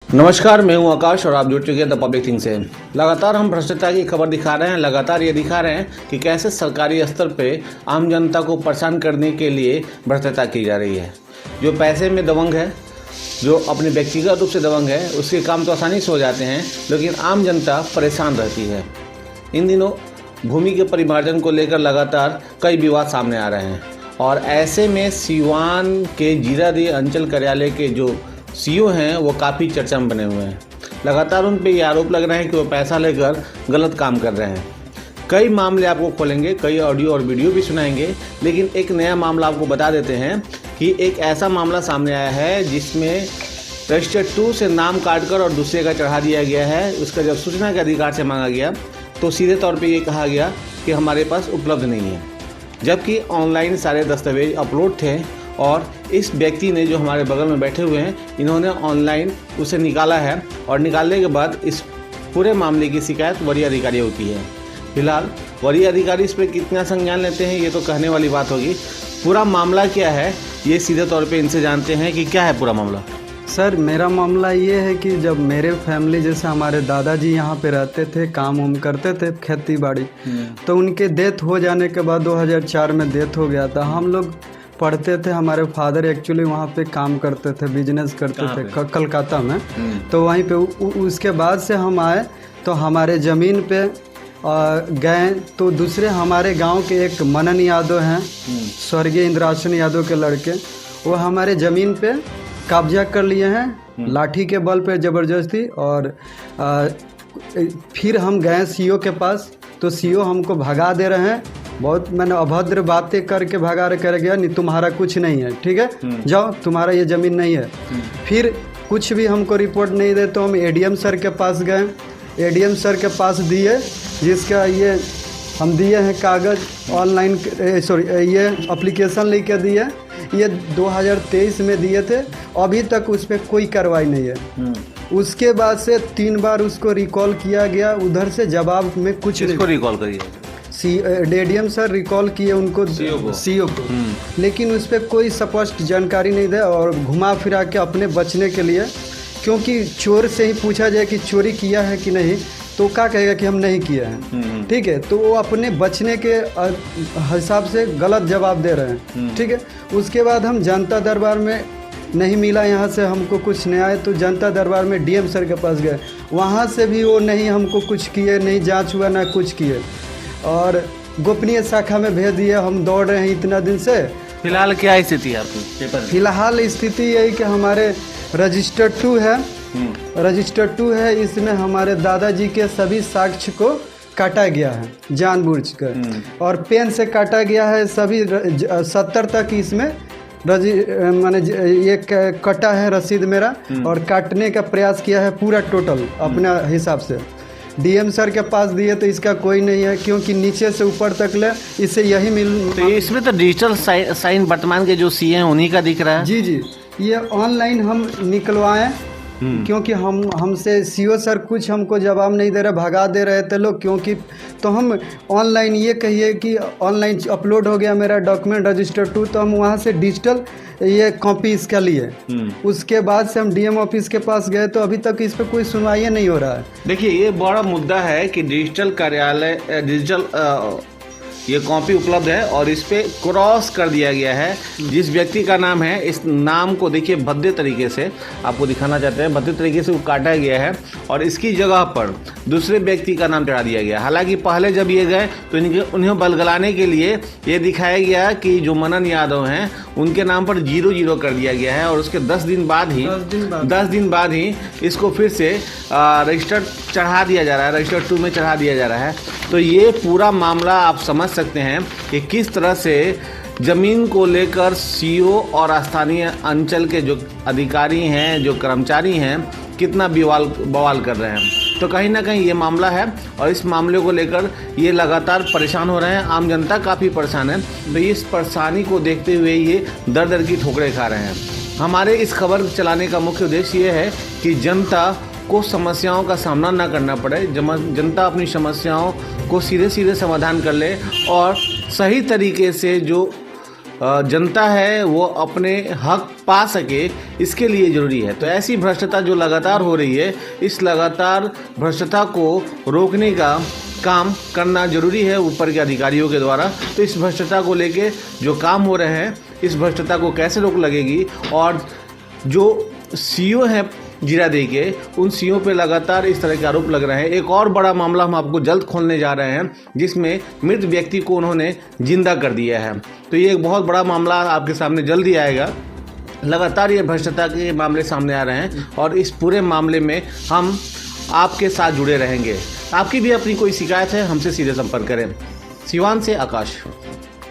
नमस्कार, मैं हूं आकाश और आप जुड़ चुके हैं द पब्लिक थिंग से। लगातार हम भ्रष्टाचार की खबर दिखा रहे हैं। लगातार ये दिखा रहे हैं कि कैसे सरकारी स्तर पे आम जनता को परेशान करने के लिए भ्रष्टाचार की जा रही है। जो पैसे में दबंग है, जो अपने व्यक्तिगत रूप से दबंग है, उसके काम तो आसानी से हो जाते हैं, लेकिन आम जनता परेशान रहती है। इन दिनों भूमि के परिमार्जन को लेकर लगातार कई विवाद सामने आ रहे हैं और ऐसे में सीवान के जीरादेई अंचल कार्यालय के जो सीईओ हैं वो काफ़ी चर्चा में बने हुए हैं। लगातार उन पे ये आरोप लग रहे हैं कि वो पैसा लेकर गलत काम कर रहे हैं। कई मामले आपको खोलेंगे, कई ऑडियो और वीडियो भी सुनाएंगे, लेकिन एक नया मामला आपको बता देते हैं कि एक ऐसा मामला सामने आया है जिसमें रजिस्टर 2 से नाम काटकर और दूसरे का चढ़ा दिया गया है। उसका जब सूचना के अधिकार से मांगा गया तो सीधे तौर पर ये कहा गया कि हमारे पास उपलब्ध नहीं है, जबकि ऑनलाइन सारे दस्तावेज अपलोड थे और इस व्यक्ति ने जो हमारे बगल में बैठे हुए हैं, इन्होंने ऑनलाइन उसे निकाला है और निकालने के बाद इस पूरे मामले की शिकायत वरीय अधिकारियों की है। फिलहाल वरीय अधिकारी इस पर कितना संज्ञान लेते हैं ये तो कहने वाली बात होगी। पूरा मामला क्या है ये सीधे तौर पे इनसे जानते हैं कि क्या है पूरा मामला। सर, मेरा मामला ये है कि जब मेरे फैमिली जैसे हमारे दादाजी यहाँ पे रहते थे, काम उम करते थे खेती बाड़ी, तो उनके डेथ हो जाने के बाद 2004 में डेथ हो गया था। हम लोग पढ़ते थे, हमारे फादर एक्चुअली वहाँ पे काम करते थे, बिजनेस करते थे कलकत्ता में। तो वहीं पे उसके बाद से हम आए तो हमारे ज़मीन पे गए तो दूसरे हमारे गांव के एक मनन यादव हैं, स्वर्गीय इंद्रासन यादव के लड़के, वो हमारे ज़मीन पे कब्जा कर लिए हैं लाठी के बल पे ज़बरदस्ती। और फिर हम गए सीईओ के पास तो सीईओ हमको भगा दे रहे हैं, बहुत मैंने अभद्र बातें करके भगा कर गया, नहीं तुम्हारा कुछ नहीं है, ठीक है जाओ, तुम्हारा ये ज़मीन नहीं है। फिर कुछ भी हमको रिपोर्ट नहीं दे तो हम एडीएम सर के पास गए, एडीएम सर के पास दिए, जिसका ये हम दिए हैं कागज़ ऑनलाइन, ये एप्लीकेशन लेके दिए, ये 2023 में दिए थे, अभी तक उस पर कोई कार्रवाई नहीं है। उसके बाद से 3 बार उसको रिकॉल किया गया, उधर से जवाब में कुछ नहीं। रिकॉल करिए एडीएम सर रिकॉल किए उनको, सीईओ को, लेकिन उस पर कोई स्पष्ट जानकारी नहीं दे और घुमा फिरा के अपने बचने के लिए, क्योंकि चोर से ही पूछा जाए कि चोरी किया है कि नहीं तो क्या कहेगा कि हम नहीं किए हैं, ठीक है। तो वो अपने बचने के हिसाब से गलत जवाब दे रहे हैं, ठीक है। उसके बाद हम जनता दरबार में नहीं मिला यहाँ से हमको कुछ न्याय, तो जनता दरबार में डीएम सर के पास गए, वहाँ से भी वो नहीं हमको कुछ किए, नहीं जांच हुआ ना कुछ किए, और गोपनीय शाखा में भेज दिए। हम दौड़ रहे हैं इतना दिन से। फिलहाल क्या स्थिति है आपकी पेपर? फिलहाल स्थिति यही कि हमारे रजिस्टर 2 है, रजिस्टर 2 है, इसमें हमारे दादाजी के सभी साक्ष्य को काटा गया है जानबूझकर, और पेन से काटा गया है सभी 70 तक इसमें माने ये कटा है रसीद मेरा, और काटने का प्रयास किया है पूरा टोटल अपने हिसाब से। डीएम सर के पास दिए तो इसका कोई नहीं है, क्योंकि नीचे से ऊपर तक ले इससे यही मिल। तो इसमें तो डिजिटल साइन वर्तमान के जो सी हैं उन्हीं का दिख रहा है। जी जी, ये ऑनलाइन हम निकलवाएं, क्योंकि हमसे सीईओ सर कुछ हमको जवाब नहीं दे रहे, भगा दे रहे थे लोग, क्योंकि तो हम ऑनलाइन ये कहिए कि ऑनलाइन अपलोड हो गया मेरा डॉक्यूमेंट रजिस्टर 2, तो हम वहाँ से डिजिटल ये कॉपी इसका लिए। उसके बाद से हम डीएम ऑफिस के पास गए तो अभी तक इस पर कोई सुनवाई नहीं हो रहा है। देखिए, ये बड़ा मुद्दा है कि डिजिटल कार्यालय ये कॉपी उपलब्ध है और इस पे क्रॉस कर दिया गया है जिस व्यक्ति का नाम है। इस नाम को देखिए भद्दे तरीके से आपको दिखाना चाहते हैं, भद्दे तरीके से वो काटा गया है और इसकी जगह पर दूसरे व्यक्ति का नाम चढ़ा दिया गया। हालांकि पहले जब ये गए तो उन्हें बलगलाने के लिए ये दिखाया गया कि जो मनन यादव हैं उनके नाम पर 00 कर दिया गया है, और उसके 10 दिन बाद ही इसको फिर से रजिस्टर चढ़ा दिया जा रहा है, रजिस्टर 2 में चढ़ा दिया जा रहा है। तो ये पूरा मामला आप समझ सकते हैं कि किस तरह से ज़मीन को लेकर सीईओ और स्थानीय अंचल के जो अधिकारी हैं, जो कर्मचारी हैं, कितना बवाल कर रहे हैं। तो कहीं ना कहीं ये मामला है और इस मामले को लेकर ये लगातार परेशान हो रहे हैं, आम जनता काफ़ी परेशान है। तो इस परेशानी को देखते हुए ये दर दर की ठोकरें खा रहे हैं। हमारे इस खबर चलाने का मुख्य उद्देश्य ये है कि जनता को समस्याओं का सामना ना करना पड़े, जनता अपनी समस्याओं को सीधे सीधे समाधान कर ले और सही तरीके से जो जनता है वो अपने हक पा सके, इसके लिए ज़रूरी है। तो ऐसी भ्रष्टता जो लगातार हो रही है, इस लगातार भ्रष्टता को रोकने का काम करना जरूरी है ऊपर के अधिकारियों के द्वारा। तो इस भ्रष्टता को लेके जो काम हो रहे हैं, इस भ्रष्टता को कैसे रोक लगेगी, और जो सीईओ हैं जीरादेई के, उन सीईओ पे लगातार इस तरह के आरोप लग रहे हैं। एक और बड़ा मामला हम आपको जल्द खोलने जा रहे हैं, जिसमें मृत व्यक्ति को उन्होंने जिंदा कर दिया है। तो ये एक बहुत बड़ा मामला आपके सामने जल्द ही आएगा। लगातार ये भ्रष्टता के मामले सामने आ रहे हैं और इस पूरे मामले में हम आपके साथ जुड़े रहेंगे। आपकी भी अपनी कोई शिकायत है, हमसे सीधे संपर्क करें। सिवान से आकाश।